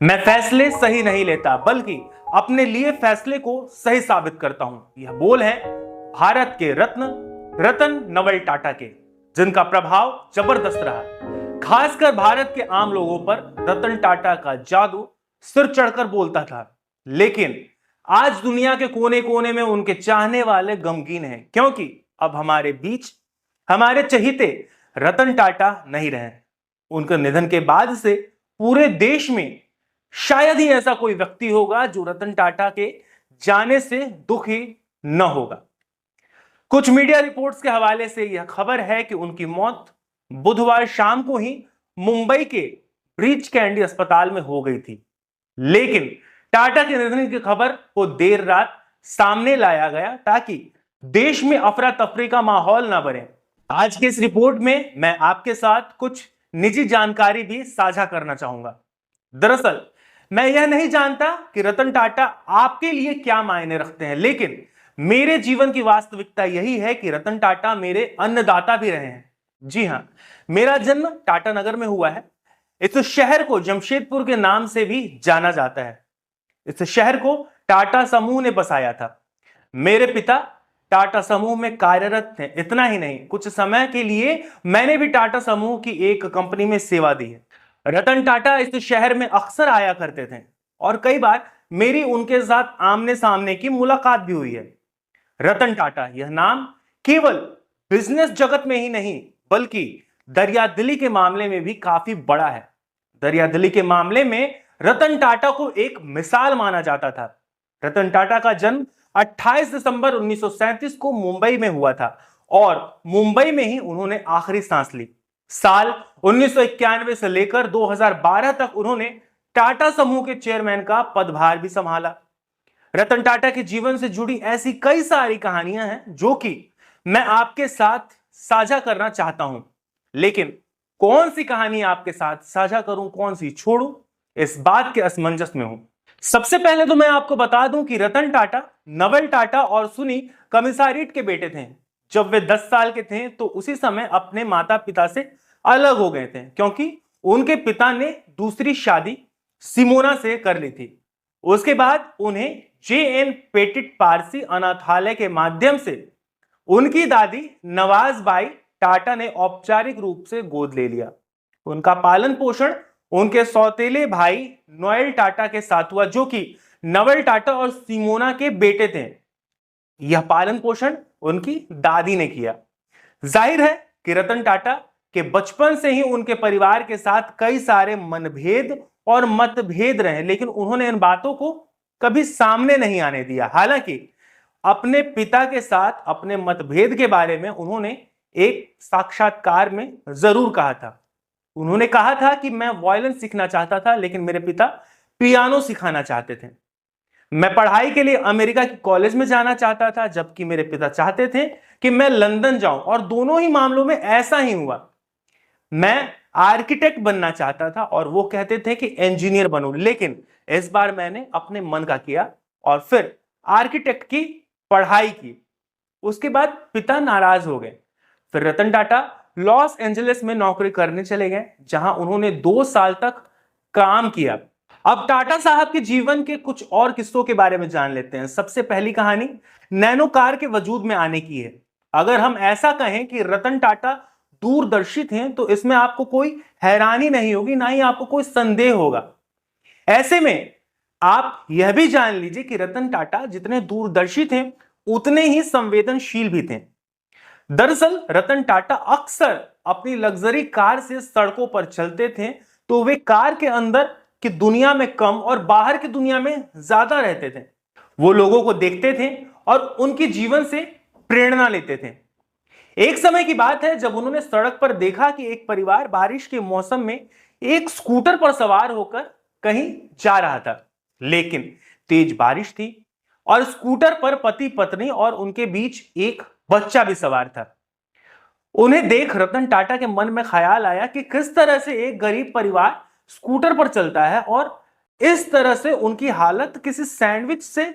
मैं फैसले सही नहीं लेता बल्कि अपने लिए फैसले को सही साबित करता हूं। यह बोल है भारत के रत्न रतन नवल टाटा के, जिनका प्रभाव जबरदस्त रहा। खासकर भारत के आम लोगों पर रतन टाटा का जादू सिर चढ़कर बोलता था। लेकिन आज दुनिया के कोने कोने में उनके चाहने वाले गमगीन हैं, क्योंकि अब हमारे बीच हमारे चहीते रतन टाटा नहीं रहे। उनके निधन के बाद से पूरे देश में शायद ही ऐसा कोई व्यक्ति होगा जो रतन टाटा के जाने से दुखी न होगा। कुछ मीडिया रिपोर्ट्स के हवाले से यह खबर है कि उनकी मौत बुधवार शाम को ही मुंबई के ब्रीच कैंडी अस्पताल में हो गई थी। लेकिन टाटा के निधन की खबर को देर रात सामने लाया गया ताकि देश में अफरा तफरी का माहौल ना बने। आज के इस रिपोर्ट में मैं आपके साथ कुछ निजी जानकारी भी साझा करना चाहूंगा। दरअसल मैं यह नहीं जानता कि रतन टाटा आपके लिए क्या मायने रखते हैं, लेकिन मेरे जीवन की वास्तविकता यही है कि रतन टाटा मेरे अन्नदाता भी रहे हैं। जी हां, मेरा जन्म टाटा नगर में हुआ है। इस शहर को जमशेदपुर के नाम से भी जाना जाता है। इस शहर को टाटा समूह ने बसाया था। मेरे पिता टाटा समूह में कार्यरत थे। इतना ही नहीं, कुछ समय के लिए मैंने भी टाटा समूह की एक कंपनी में सेवा दी है। रतन टाटा इस शहर में अक्सर आया करते थे और कई बार मेरी उनके साथ आमने सामने की मुलाकात भी हुई है। रतन टाटा यह नाम केवल बिजनेस जगत में ही नहीं बल्कि दरियादिली के मामले में भी काफी बड़ा है। दरियादिली के मामले में रतन टाटा को एक मिसाल माना जाता था। रतन टाटा का जन्म 28 दिसंबर 1937 को मुंबई में हुआ था और मुंबई में ही उन्होंने आखिरी सांस ली। साल 1991 से लेकर 2012 तक उन्होंने टाटा समूह के चेयरमैन का पदभार भी संभाला। रतन टाटा के जीवन से जुड़ी ऐसी कई सारी कहानियां हैं जो कि मैं आपके साथ साझा करना चाहता हूं, लेकिन कौन सी कहानी आपके साथ साझा करूं, कौन सी छोड़ूं, इस बात के असमंजस में हूं। सबसे पहले तो मैं आपको बता दूं कि रतन टाटा नवल टाटा और सुनी कमिसारिट के बेटे थे। जब वे 10 साल के थे तो उसी समय अपने माता पिता से अलग हो गए थे, क्योंकि उनके पिता ने दूसरी शादी सिमोना से कर ली थी। उसके बाद उन्हें जे.एन. पेटिट पारसी अनाथालय के माध्यम से उनकी दादी नवाज बाई टाटा ने औपचारिक रूप से गोद ले लिया। उनका पालन पोषण उनके सौतेले भाई नोएल टाटा के साथ हुआ, जो कि नवल टाटा और सिमोना के बेटे थे। यह पालन पोषण उनकी दादी ने किया। जाहिर है कि रतन टाटा के बचपन से ही उनके परिवार के साथ कई सारे मनभेद और मतभेद रहे, लेकिन उन्होंने इन बातों को कभी सामने नहीं आने दिया। हालांकि अपने पिता के साथ अपने मतभेद के बारे में उन्होंने एक साक्षात्कार में जरूर कहा था। उन्होंने कहा था कि मैं वायलिन सीखना चाहता था, लेकिन मेरे पिता पियानो सिखाना चाहते थे। मैं पढ़ाई के लिए अमेरिका की कॉलेज में जाना चाहता था, जबकि मेरे पिता चाहते थे कि मैं लंदन जाऊं, और दोनों ही मामलों में ऐसा ही हुआ। मैं आर्किटेक्ट बनना चाहता था और वो कहते थे कि इंजीनियर बनूं, लेकिन इस बार मैंने अपने मन का किया और फिर आर्किटेक्ट की पढ़ाई की। उसके बाद पिता नाराज हो गए। फिर रतन टाटा लॉस एंजलिस में नौकरी करने चले गए, जहां उन्होंने 2 साल तक काम किया। अब टाटा साहब के जीवन के कुछ और किस्सों के बारे में जान लेते हैं। सबसे पहली कहानी नैनो कार के वजूद में आने की है। अगर हम ऐसा कहें कि रतन टाटा दूरदर्शी थे तो इसमें आपको कोई हैरानी नहीं होगी, ना ही आपको कोई संदेह होगा। ऐसे में आप यह भी जान लीजिए कि रतन टाटा जितने दूरदर्शी थे उतने ही संवेदनशील भी थे। दरअसल रतन टाटा अक्सर अपनी लग्जरी कार से सड़कों पर चलते थे, तो वे कार के अंदर की दुनिया में कम और बाहर की दुनिया में ज्यादा रहते थे। वो लोगों को देखते थे और उनके जीवन से प्रेरणा लेते थे। एक समय की बात है जब उन्होंने सड़क पर देखा कि एक परिवार बारिश के मौसम में एक स्कूटर पर सवार होकर कहीं जा रहा था, लेकिन तेज बारिश थी और स्कूटर पर पति पत्नी और उनके बीच एक बच्चा भी सवार था। उन्हें देख रतन टाटा के मन में ख्याल आया कि किस तरह से एक गरीब परिवार स्कूटर पर चलता है और इस तरह से उनकी हालत किसी सैंडविच से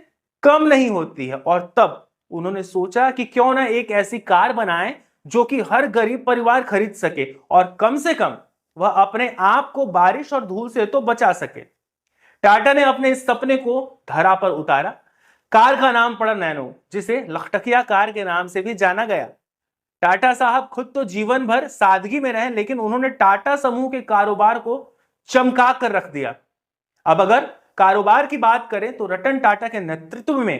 कम नहीं होती है। और तब उन्होंने सोचा कि क्यों ना एक ऐसी कार बनाएं जो कि हर गरीब परिवार खरीद सके और कम से कम वह अपने आप को बारिश और धूल से तो बचा सके। टाटा ने अपने इस सपने को धरा पर उतारा। कार का नाम पड़ा नैनो, जिसे लखटकिया कार के नाम से भी जाना गया। टाटा साहब खुद तो जीवन भर सादगी में रहे, लेकिन उन्होंने टाटा समूह के कारोबार को चमका कर रख दिया। अब अगर कारोबार की बात करें तो रतन टाटा के नेतृत्व में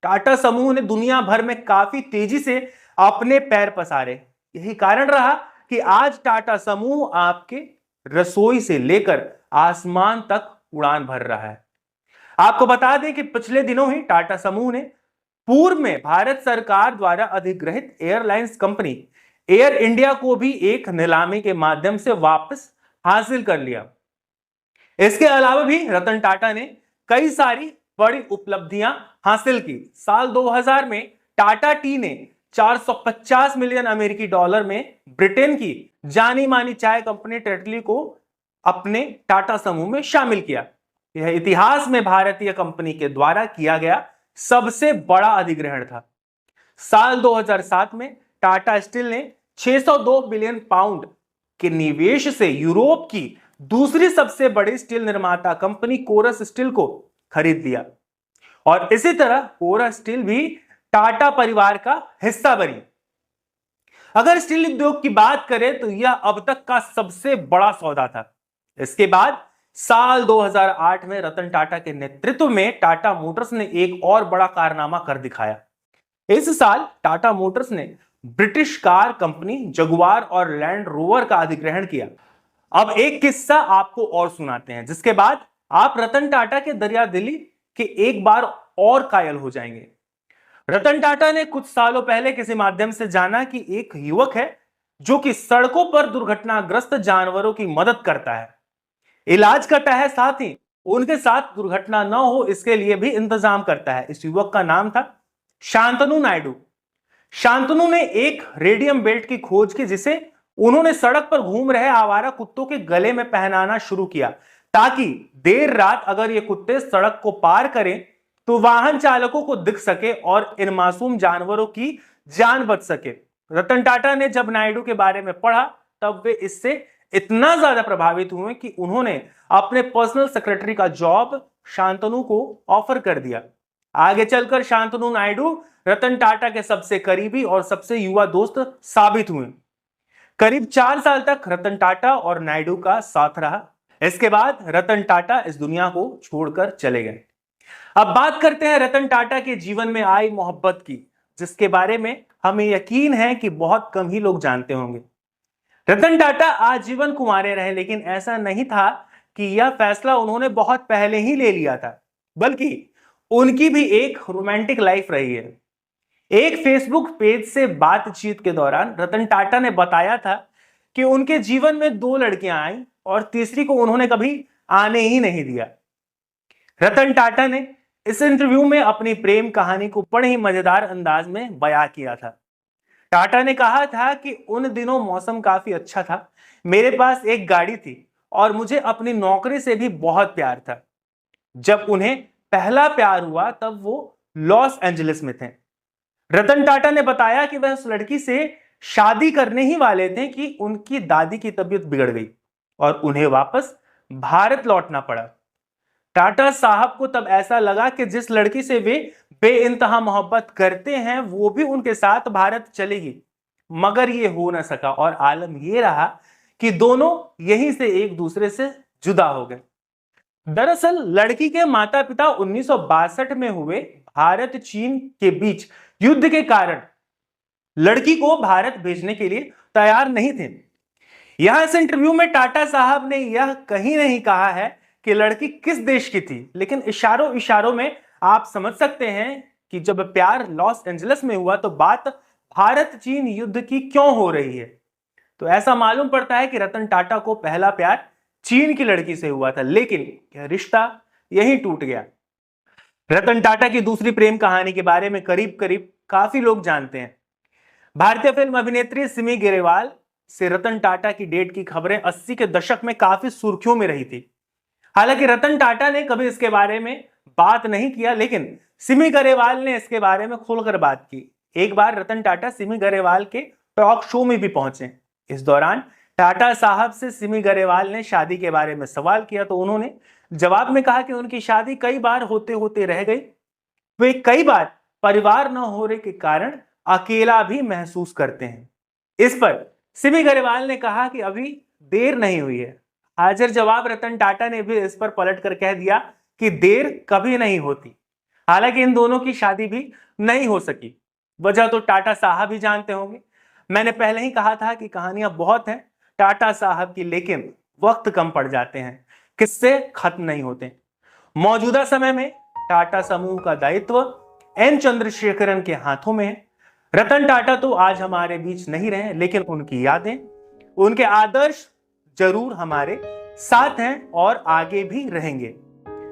टाटा समूह ने दुनिया भर में काफी तेजी से अपने पैर पसारे। यही कारण रहा कि आज टाटा समूह आपके रसोई से लेकर आसमान तक उड़ान भर रहा है। आपको बता दें कि पिछले दिनों ही टाटा समूह ने पूर्व में भारत सरकार द्वारा अधिग्रहित एयरलाइंस कंपनी एयर इंडिया को भी एक नीलामी के माध्यम से वापस हासिल कर लिया। इसके अलावा भी रतन टाटा ने कई सारी बड़ी उपलब्धियां हासिल की। साल 2000 में टाटा टी ने 450 मिलियन अमेरिकी डॉलर में ब्रिटेन की जानी मानी चाय कंपनी टेटली को अपने टाटा समूह में शामिल किया। यह इतिहास में भारतीय कंपनी के द्वारा किया गया सबसे बड़ा अधिग्रहण था। साल 2007 में टाटा स्टील ने 602 बिलियन पाउंड के निवेश से यूरोप की दूसरी सबसे बड़ी स्टील निर्माता कंपनी कोरस स्टील को खरीद लिया और इसी तरह कोरस स्टील भी टाटा परिवार का हिस्सा बनी। अगर स्टील उद्योग की बात करें तो यह अब तक का सबसे बड़ा सौदा था। इसके बाद साल 2008 में रतन टाटा के नेतृत्व में टाटा मोटर्स ने एक और बड़ा कारनामा कर दिखाया। इस साल टाटा मोटर्स ने ब्रिटिश कार कंपनी जगुआर और लैंड रोवर का अधिग्रहण किया। अब एक किस्सा आपको और सुनाते हैं, जिसके बाद आप रतन टाटा के दरियादिली के एक बार और कायल हो जाएंगे। रतन टाटा ने कुछ सालों पहले किसी माध्यम से जाना कि एक युवक है जो कि सड़कों पर दुर्घटनाग्रस्त जानवरों की मदद करता है, इलाज करता है, साथ ही उनके साथ दुर्घटना न हो इसके लिए भी इंतजाम करता है। इस युवक का नाम था शांतनु नायडू। शांतनु ने एक रेडियम बेल्ट की खोज की, जिसे उन्होंने सड़क पर घूम रहे आवारा कुत्तों के गले में पहनाना शुरू किया, ताकि देर रात अगर ये कुत्ते सड़क को पार करें तो वाहन चालकों को दिख सके और इन मासूम जानवरों की जान बच सके। रतन टाटा ने जब नायडू के बारे में पढ़ा तब वे इससे इतना ज्यादा प्रभावित हुए कि उन्होंने अपने पर्सनल सेक्रेटरी का जॉब शांतनु को ऑफर कर दिया। आगे चलकर शांतनु नायडू रतन टाटा के सबसे करीबी और सबसे युवा दोस्त साबित हुए। करीब 4 साल तक रतन टाटा और नायडू का साथ रहा। इसके बाद रतन टाटा इस दुनिया को छोड़कर चले गए। अब बात करते हैं रतन टाटा के जीवन में आई मोहब्बत की, जिसके बारे में हमें यकीन है कि बहुत कम ही लोग जानते होंगे। रतन टाटा आजीवन कुंवारे रहे, लेकिन ऐसा नहीं था कि यह फैसला उन्होंने बहुत पहले ही ले लिया था, बल्कि उनकी भी एक रोमांटिक लाइफ रही है। एक फेसबुक पेज से बातचीत के दौरान रतन टाटा ने बताया था कि उनके जीवन में 2 लड़कियां आईं और तीसरी को उन्होंने कभी आने ही नहीं दिया। रतन टाटा ने इस इंटरव्यू में अपनी प्रेम कहानी को बड़े ही मजेदार अंदाज में बयां किया था। टाटा ने कहा था कि उन दिनों मौसम काफी अच्छा था, मेरे पास एक गाड़ी थी और मुझे अपनी नौकरी से भी बहुत प्यार था। जब उन्हें पहला प्यार हुआ तब वो लॉस एंजलिस में थे। रतन टाटा ने बताया कि वह उस लड़की से शादी करने ही वाले थे कि उनकी दादी की तबीयत बिगड़ गई और उन्हें वापस भारत लौटना पड़ा। टाटा साहब को तब ऐसा लगा कि जिस लड़की से वे बेइंतहा मोहब्बत करते हैं वो भी उनके साथ भारत चलेगी, मगर ये हो न सका और आलम ये रहा कि दोनों यहीं से एक दूसरे से जुदा हो गए। दरअसल लड़की के माता पिता 1962 में हुए भारत चीन के बीच युद्ध के कारण लड़की को भारत भेजने के लिए तैयार नहीं थे। यहां इस इंटरव्यू में टाटा साहब ने यह कहीं नहीं कहा है कि लड़की किस देश की थी, लेकिन इशारों इशारों में आप समझ सकते हैं कि जब प्यार लॉस एंजलिस में हुआ तो बात भारत चीन युद्ध की क्यों हो रही है। तो ऐसा मालूम पड़ता है कि रतन टाटा को पहला प्यार चीन की लड़की से हुआ था, लेकिन यह रिश्ता यहीं टूट गया। रतन टाटा की दूसरी प्रेम कहानी के बारे में करीब करीब काफी लोग जानते हैं। भारतीय फिल्म अभिनेत्री सिमी ग्रेवाल से रतन टाटा की डेट की खबरें 80 के दशक में काफी सुर्खियों में रही थी। हालांकि रतन टाटा ने कभी इसके बारे में बात नहीं किया, लेकिन सिमी ग्रेवाल ने इसके बारे में खुलकर बात की। एक बार रतन टाटा सिमी ग्रेवाल के टॉक शो में भी पहुंचे। इस दौरान टाटा साहब से सिमी ग्रेवाल ने शादी के बारे में सवाल किया तो उन्होंने जवाब में कहा कि उनकी शादी कई बार होते होते रह गई। वे कई बार परिवार न होने के कारण अकेला भी महसूस करते हैं। इस पर सिमी गरेवाल ने कहा कि अभी देर नहीं हुई है। हाजिर जवाब रतन टाटा ने भी इस पर पलट कर कह दिया कि देर कभी नहीं होती। हालांकि इन दोनों की शादी भी नहीं हो सकी। वजह तो टाटा साहब ही जानते होंगे। मैंने पहले ही कहा था कि कहानियां बहुत हैं टाटा साहब की, लेकिन वक्त कम पड़ जाते हैं, किस्से खत्म नहीं होते। मौजूदा समय में टाटा समूह का दायित्व एन चंद्रशेखरन के हाथों में है। रतन टाटा तो आज हमारे बीच नहीं रहे, लेकिन उनकी यादें, उनके आदर्श जरूर हमारे साथ हैं और आगे भी रहेंगे।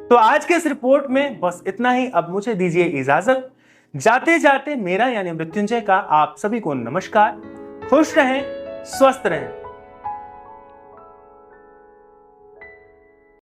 तो आज के इस रिपोर्ट में बस इतना ही। अब मुझे दीजिए इजाजत। जाते जाते मेरा यानी मृत्युंजय का आप सभी को नमस्कार। खुश रहें, स्वस्थ रहें।